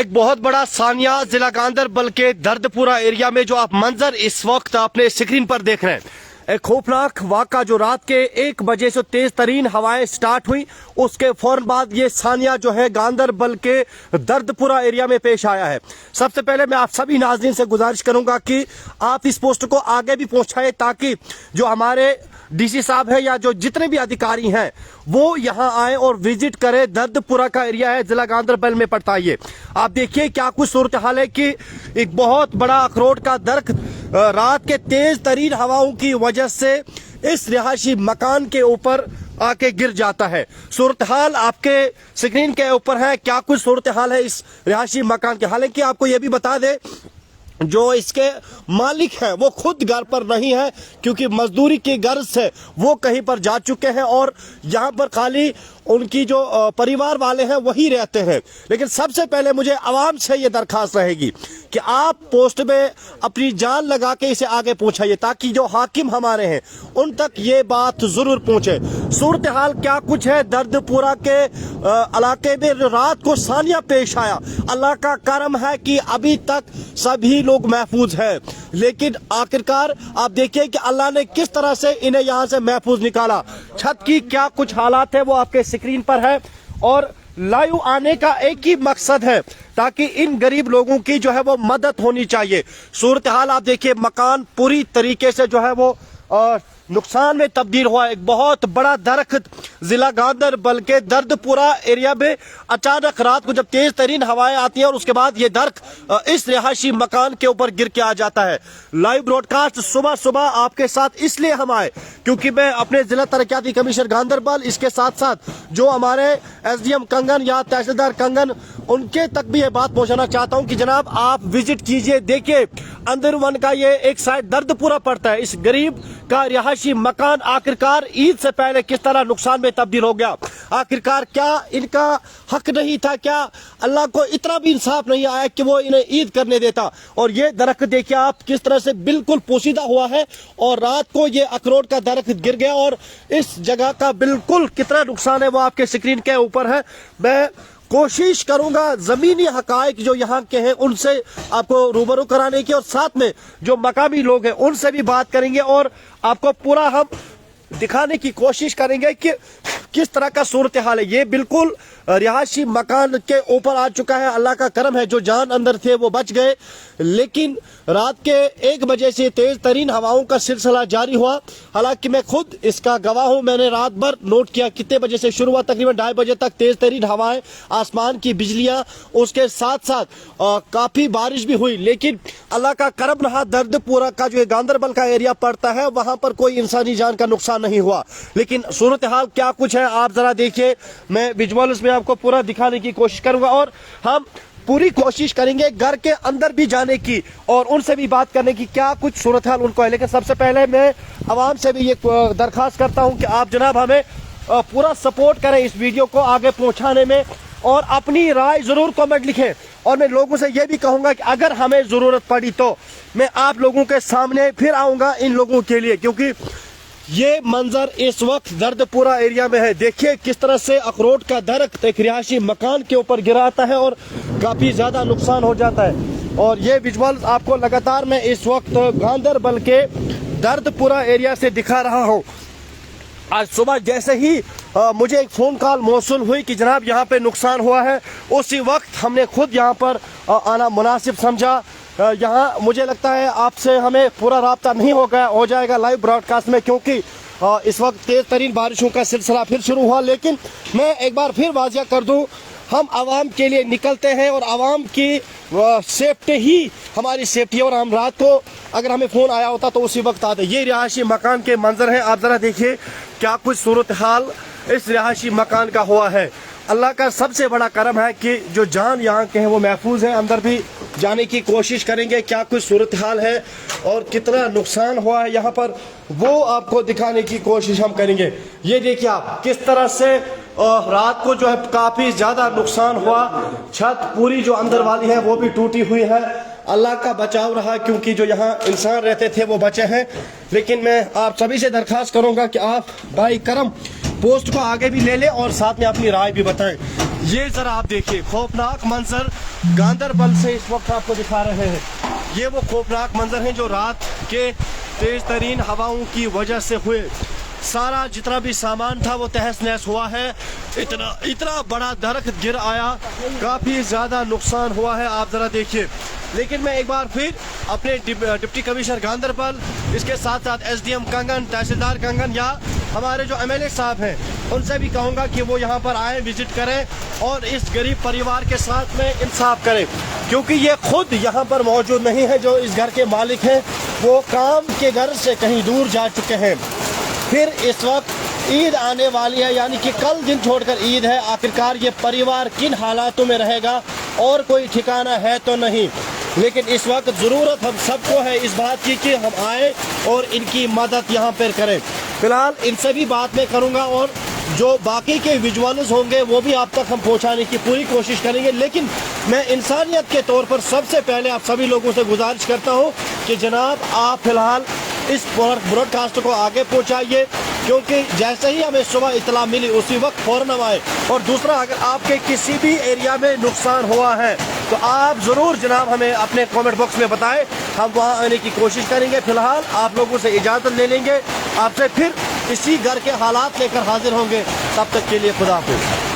एक बहुत बड़ा सानिया जिला गांधरबल के दर्दपुरा एरिया में जो आप मंजर इस वक्त अपने स्क्रीन पर देख रहे हैं, एक खौफनाक वाक़ा जो रात के 1 बजे से तेज तरीन हवाएं स्टार्ट हुई, उसके फौरन बाद ये सानिया जो है गांधरबल के दर्दपुरा एरिया में पेश आया है। सबसे पहले मैं आप सभी नाज़रीन से गुजारिश करूंगा कि आप इस पोस्ट को आगे भी पहुंचाएं ताकि जो हमारे डीसी साहब है या जो जितने भी अधिकारी हैं वो यहां आए और विजिट करें। दर्दपुरा का एरिया है, जिला गांधरबल में पड़ता है। ये आप देखिए क्या कुछ सूरत हाल है कि एक बहुत बड़ा अखरोट का दरख्त रात के तेज तरीन हवाओं की वजह से इस रिहायशी मकान के ऊपर आके गिर जाता है। सूरत हाल आपके स्क्रीन के ऊपर है, क्या कुछ सूरत हाल है इस रिहायशी मकान के। हालांकि आपको यह भी बता दें, जो इसके मालिक हैं वो खुद घर पर नहीं है क्योंकि मजदूरी की गर्ज से वो कहीं पर जा चुके हैं और यहाँ पर खाली उनकी जो परिवार वाले हैं वही रहते हैं। लेकिन सबसे पहले मुझे आवाम से ये दरखास्त रहेगी कि आप पोस्ट में अपनी जान लगा के इसे आगे पहुंचाइए ताकि जो हाकिम हमारे हैं उन तक ये बात जरूर पहुंचे। सूरत हाल क्या कुछ है दर्दपुरा के इलाके में जो रात को सानिया पेश आया, अल्लाह का करम है कि अभी तक सभी लोग महफूज हैं। लेकिन आखिरकार आप देखिए कि अल्लाह ने किस तरह से इन्हें यहाँ से महफूज निकाला। छत की क्या कुछ हालात है वो आपके स्क्रीन पर है और लाइव आने का एक ही मकसद है ताकि इन गरीब लोगों की जो है वो मदद होनी चाहिए। सूरत हाल आप देखिए, मकान पूरी तरीके से जो है वो नुकसान में तब्दील हुआ। एक बहुत बड़ा दरख्त जिला गांधरबल के दर्दपुरा एरिया में अचानक रात को जब तेज तरीन हवाएं आती हैं और उसके बाद ये दरख्त इस रिहायशी मकान के ऊपर गिर के आ जाता है। लाइव ब्रॉडकास्ट सुबह सुबह आपके साथ इसलिए हम आए क्योंकि मैं अपने जिला तरक्याती कमिश्नर गांधरबल, इसके साथ साथ जो हमारे एसडीएम कंगन या तहसीलदार कंगन, उनके तक भी ये बात पहुंचाना चाहता हूं कि जनाब आप विजिट कीजिए, देखिए अंदरवन का ये एक साइड दर्दपुरा पड़ता है। इस गरीब का रिहायशी मकान आखिरकार ईद से पहले किस तरह नुकसान में तब्दील हो गया। आखिरकार क्या इनका हक नहीं था, क्या अल्लाह को इतना भी इंसाफ नहीं आया कि वो इन्हें ईद करने देता। और ये दरख्त देखिए आप किस तरह से बिल्कुल पोशीदा हुआ है और रात को ये अखरोट का दरख्त गिर गया और इस जगह का बिल्कुल कितना नुकसान है वो आपके स्क्रीन के ऊपर है। मैं कोशिश करूंगा जमीनी हकायक जो यहाँ के हैं उनसे आपको रूबरू कराने की और साथ में जो मकामी लोग हैं उनसे भी बात करेंगे और आपको पूरा हम दिखाने की कोशिश करेंगे कि किस तरह का सूरत हाल है। ये बिल्कुल रिहायशी मकान के ऊपर आ चुका है। अल्लाह का करम है जो जान अंदर थे वो बच गए, लेकिन रात के 1 बजे से तेज तरीन हवाओं का सिलसिला जारी हुआ। हालांकि मैं खुद इसका गवाह हूं, मैंने रात भर नोट किया कितने बजे से शुरू हुआ। तकरीबन 2:30 बजे तक तेज तरीन हवाएं, आसमान की बिजलियां, उसके साथ साथ काफी बारिश भी हुई। लेकिन अल्लाह का करम रहा, दर्दपुरा का जो गांधरबल का एरिया पड़ता है वहां पर कोई इंसानी जान का नुकसान नहीं हुआ। लेकिन सूरत हाल क्या कुछ है आप जरा देखिए, मैं विजुअल्स में आपको पूरा दिखाने की कोशिश करूंगा और हम पूरी कोशिश करेंगे घर के अंदर भी जाने की और उनसे भी बात करने की क्या कुछ सूरत हाल उनको है। लेकिन सबसे पहले मैं आवाम से भी ये दरखास्त करता हूं कि आप जनाब हमें पूरा सपोर्ट करें इस वीडियो को आगे पहुंचाने में और अपनी राय जरूर कमेंट लिखें। और मैं लोगों से ये भी कहूंगा कि अगर हमें जरूरत पड़ी तो मैं आप लोगों के सामने फिर आऊंगा इन लोगों के लिए, क्योंकि ये मंजर इस वक्त दर्दपुरा एरिया में है। देखिए किस तरह से अखरोट का दरख्त एक रिहायशी मकान के ऊपर गिराता है और काफी ज्यादा नुकसान हो जाता है। और ये विजुअल्स आपको लगातार मैं इस वक्त गांधरबल के दर्दपुरा एरिया से दिखा रहा हूँ। आज सुबह जैसे ही मुझे एक फोन कॉल मौसूल हुई कि जनाब यहाँ पे नुकसान हुआ है, उसी वक्त हमने खुद यहाँ पर आना मुनासिब समझा। यहाँ मुझे लगता है आपसे हमें पूरा राब्ता नहीं हो जाएगा लाइव ब्रॉडकास्ट में, क्योंकि इस वक्त तेज तरीन बारिशों का सिलसिला फिर शुरू हुआ। लेकिन मैं एक बार फिर वाजिया कर दूं, हम आवाम के लिए निकलते हैं और आवाम की सेफ्टी ही हमारी सेफ्टी है। और हम रात को अगर हमें फ़ोन आया होता तो उसी वक्त आते। ये रिहायशी मकान के मंजर हैं, आप ज़रा देखिए क्या कुछ सूरत हाल इस रिहायशी मकान का हुआ है। अल्लाह का सबसे बड़ा करम है कि जो जान यहाँ के हैं वो महफूज हैं। अंदर भी जाने की कोशिश करेंगे क्या कुछ सूरत हाल है और कितना नुकसान हुआ है यहाँ पर, वो आपको दिखाने की कोशिश हम करेंगे। ये देखिए आप किस तरह से रात को जो है काफी ज्यादा नुकसान हुआ। छत पूरी जो अंदर वाली है वो भी टूटी हुई है। अल्लाह का बचाव रहा क्योंकि जो यहाँ इंसान रहते थे वो बचे हैं। लेकिन मैं आप सभी से दरखास्त करूंगा कि आप भाई करम पोस्ट को आगे भी ले ले और साथ में अपनी राय भी बताएं। ये जरा आप देखिए, खौफनाक मंजर गांदरबल से इस वक्त आपको दिखा रहे हैं। ये वो खौफनाक मंजर हैं जो रात के तेज तरीन हवाओं की वजह से हुए। सारा जितना भी सामान था वो तहस नहस हुआ है। इतना बड़ा दरख्त गिर आया, काफी ज्यादा नुकसान हुआ है, आप जरा देखिए। लेकिन मैं एक बार फिर अपने डिप्टी कमिश्नर गांदरबल, इसके साथ साथ SDM कंगन, तहसीलदार कंगन या हमारे जो MLA साहब हैं उनसे भी कहूँगा कि वो यहाँ पर आए, विजिट करें और इस गरीब परिवार के साथ में इंसाफ करें, क्योंकि ये खुद यहाँ पर मौजूद नहीं है। जो इस घर के मालिक हैं वो काम के घर से कहीं दूर जा चुके हैं। फिर इस वक्त ईद आने वाली है, यानी कि कल दिन छोड़कर ईद है। आखिरकार ये परिवार किन हालातों में रहेगा और कोई ठिकाना है तो नहीं। लेकिन इस वक्त ज़रूरत हम सबको है इस बात की कि हम आए और इनकी मदद यहाँ पर करें। फिलहाल इनसे भी बात मैं करूँगा और जो बाकी के विजुअल्स होंगे वो भी आप तक हम पहुँचाने की पूरी कोशिश करेंगे। लेकिन मैं इंसानियत के तौर पर सबसे पहले आप सभी लोगों से गुजारिश करता हूँ कि जनाब आप फिलहाल इस ब्रॉडकास्ट को आगे पहुंचाइए, क्योंकि जैसे ही हमें सुबह इतला मिली उसी वक्त फौरन हम आए। और दूसरा, अगर आपके किसी भी एरिया में नुकसान हुआ है तो आप ज़रूर जनाब हमें अपने कमेंट बॉक्स में बताएं, हम वहां आने की कोशिश करेंगे। फिलहाल आप लोगों से इजाज़त ले लेंगे, आपसे फिर इसी घर के हालात लेकर हाजिर होंगे। तब तक के लिए खुदा हाफिज़।